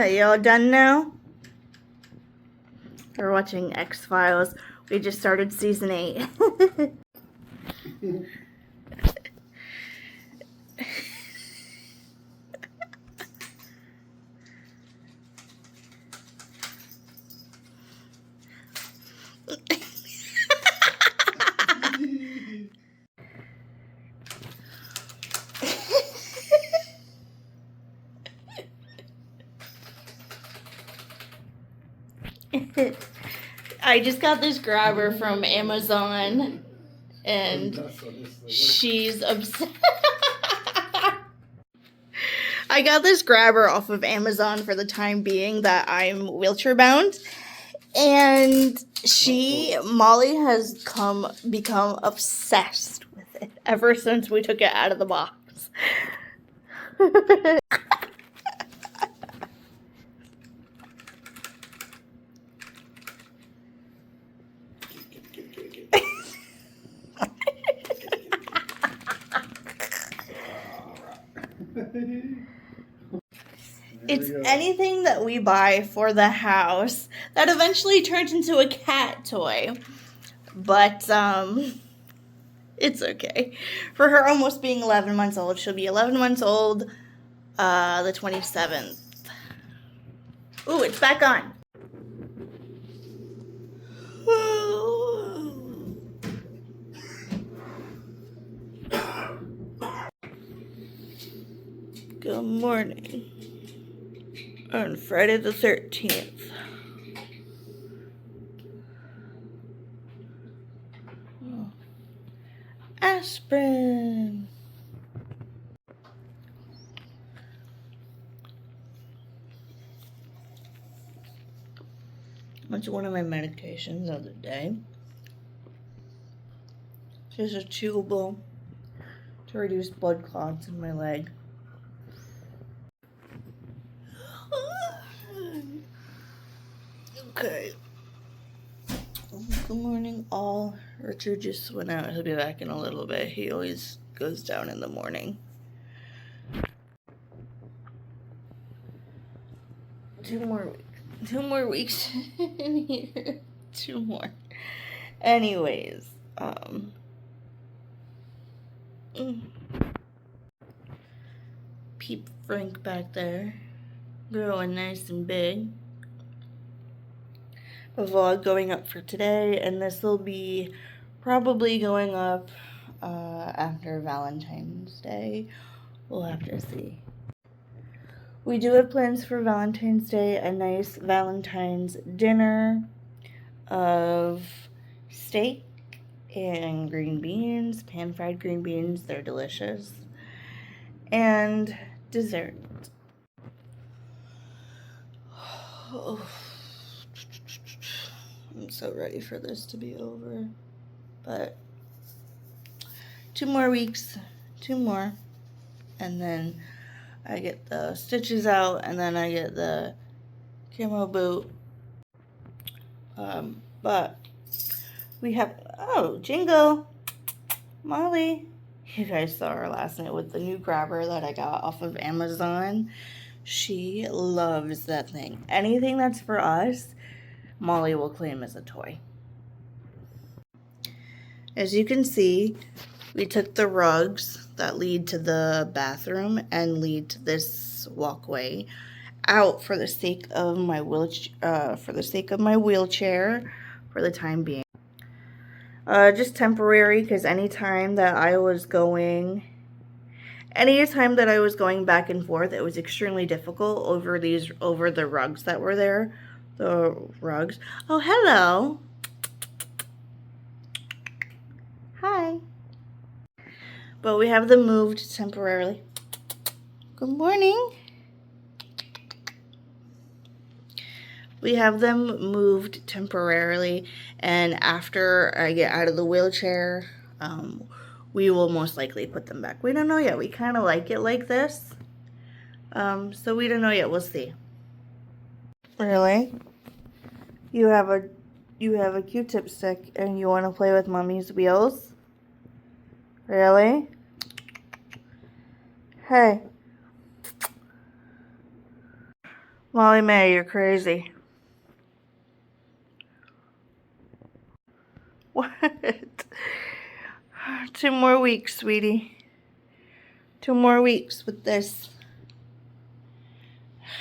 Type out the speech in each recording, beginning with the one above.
You all done now? We're watching X-Files. We just started season 8. I just got this grabber from Amazon, and she's obsessed. I got this grabber off of Amazon for the time being that I'm wheelchair bound, and Molly has become obsessed with it ever since we took it out of the box. It's anything that we buy for the house that eventually turns into a cat toy. But, it's okay. For her almost being 11 months old, she'll be 11 months old, the 27th. Ooh, it's back on. Good morning. On Friday the 13th. Oh. Aspirin. That's one of my medications of the day. Just a chewable to reduce blood clots in my leg. Okay. Good morning, all. Richard just went out. He'll be back in a little bit. He always goes down in the morning. 2 more weeks in here. 2 more. Anyways, Peep Frank back there, growing nice and big. A vlog going up for today, and this will be probably going up after Valentine's Day. We'll have to see. We do have plans for Valentine's Day, a nice Valentine's dinner of steak and green beans, pan-fried green beans, they're delicious, and dessert. I'm so ready for this to be over, but 2 more weeks, 2 more, and then I get the stitches out, and then I get the camo boot. But we have, oh, Jingle, Molly. You guys saw her last night with the new grabber that I got off of Amazon. She loves that thing. Anything that's for us, Molly will claim as a toy. As you can see, we took the rugs that lead to the bathroom and lead to this walkway out for the sake of my wheelchair, for the time being. Just temporary, because anytime that I was going back and forth, it was extremely difficult over the rugs that were there. The rugs. Oh, hello. Hi. But we have them moved temporarily. Good morning. We have them moved temporarily, and after I get out of the wheelchair, we will most likely put them back. We don't know yet. We kind of like it like this. So we don't know yet. We'll see. Really? You have a Q-tip stick and you want to play with Mommy's wheels? Really? Hey. Molly May, you're crazy. What? 2 more weeks, sweetie. 2 more weeks with this.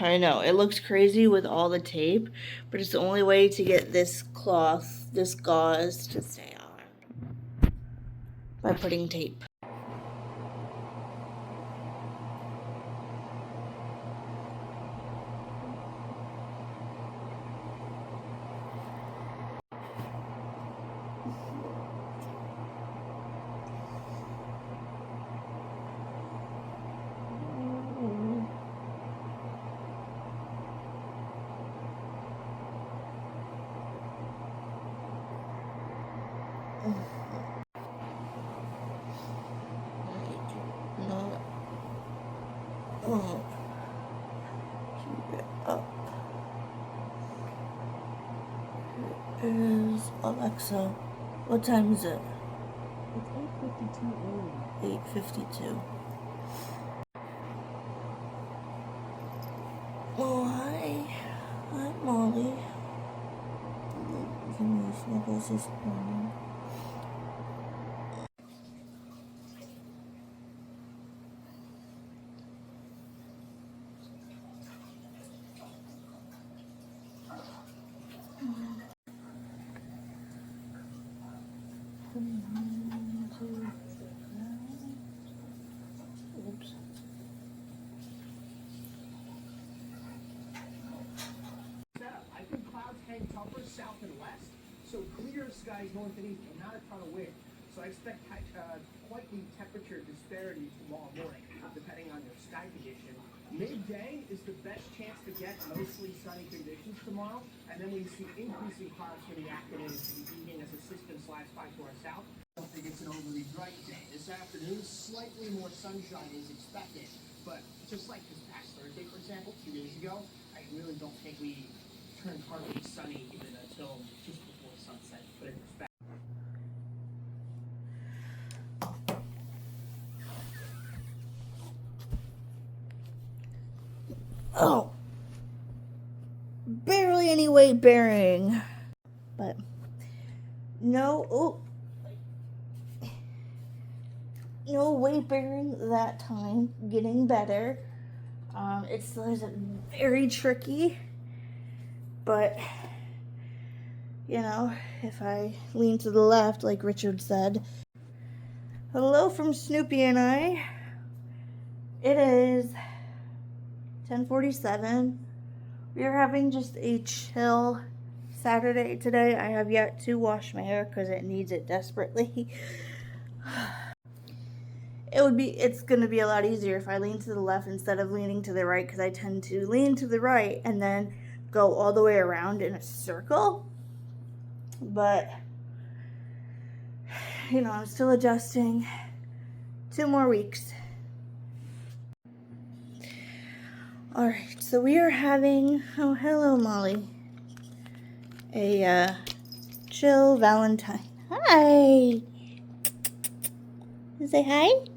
I know, it looks crazy with all the tape, but it's the only way to get this cloth, this gauze, to stay on. By putting tape. Keep it up. Is Alexa. What time is it? It's 8:52 a.m. 8:52. Oh, hi. Hi, Molly. Give me snuggles this morning. Oops. I think clouds hang tougher south and west, so clear skies north and east, and not a ton of wind. So I expect quite the temperature disparity tomorrow morning, depending on your sky condition. Midday is the best chance to get mostly sunny conditions tomorrow, and then we see increasing clouds for the afternoon to the evening as the system slides by to our south. I don't think it's an overly bright day. This afternoon, slightly more sunshine is expected, but just like this past Thursday, for example, 2 days ago, I really don't think we turned partly sunny even until just before sunset. Put it in perspective. Oh. Barely any weight bearing. But no, no weight bearing that time. Getting better. It still isn't very tricky, but you know, if I lean to the left, like Richard said. Hello from Snoopy and I. It is 10:47. We are having just a chill Saturday today. I have yet to wash my hair because it needs it desperately. It's gonna be a lot easier if I lean to the left instead of leaning to the right, because I tend to lean to the right and then go all the way around in a circle. But you know, I'm still adjusting. 2 more weeks. Alright, so we are having, oh hello Molly, a chill Valentine. Hi! Say hi?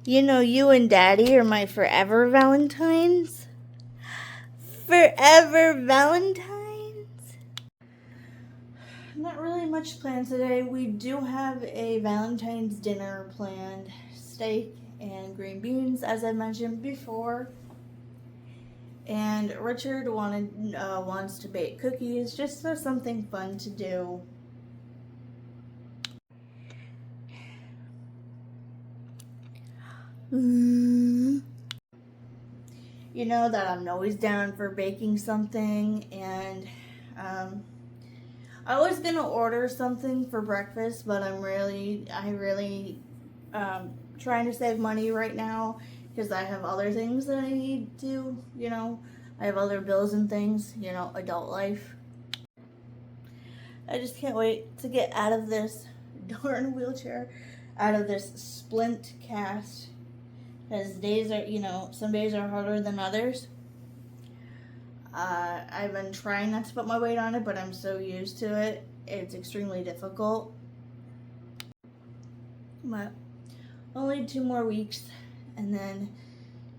You know, you and Daddy are my forever Valentines. Forever Valentines? Not really much planned today. We do have a Valentine's dinner planned. Steak and green beans, as I mentioned before. And Richard wants to bake cookies, just for something fun to do. You know that I'm always down for baking something, and I was gonna order something for breakfast, but I really trying to save money right now because I have other things that I need to, you know, I have other bills and things, you know, adult life. I just can't wait to get out of this darn wheelchair, out of this splint cast, because days are, you know, some days are harder than others. I've been trying not to put my weight on it, but I'm so used to it. It's extremely difficult. But only 2 more weeks, and then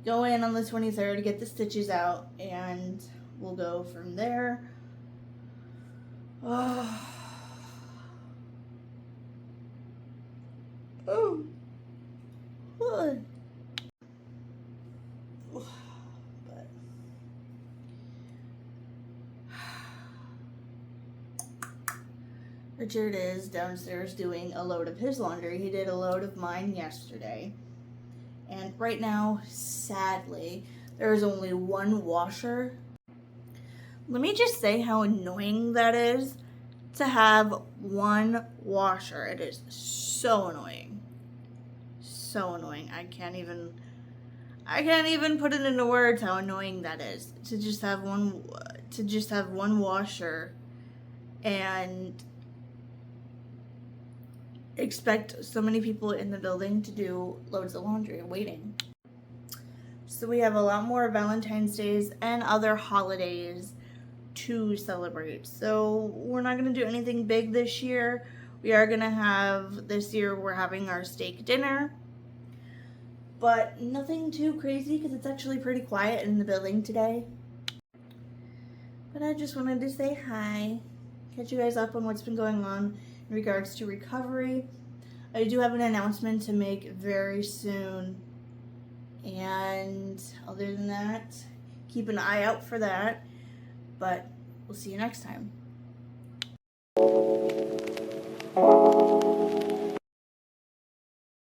go in on the 23rd, get the stitches out, and we'll go from there. Oh. Oh. But Richard is downstairs doing a load of his laundry. He did a load of mine yesterday. And right now, sadly, there is only one washer. Let me just say how annoying that is to have one washer. It is so annoying. So annoying. I can't even put it into words how annoying that is to just have one washer and expect so many people in the building to do loads of laundry waiting. So we have a lot more Valentine's Days and other holidays to celebrate. So we're not going to do anything big this year. This year we're having our steak dinner. But nothing too crazy because it's actually pretty quiet in the building today. But I just wanted to say hi, catch you guys up on what's been going on in regards to recovery. I do have an announcement to make very soon. And other than that, keep an eye out for that. But we'll see you next time.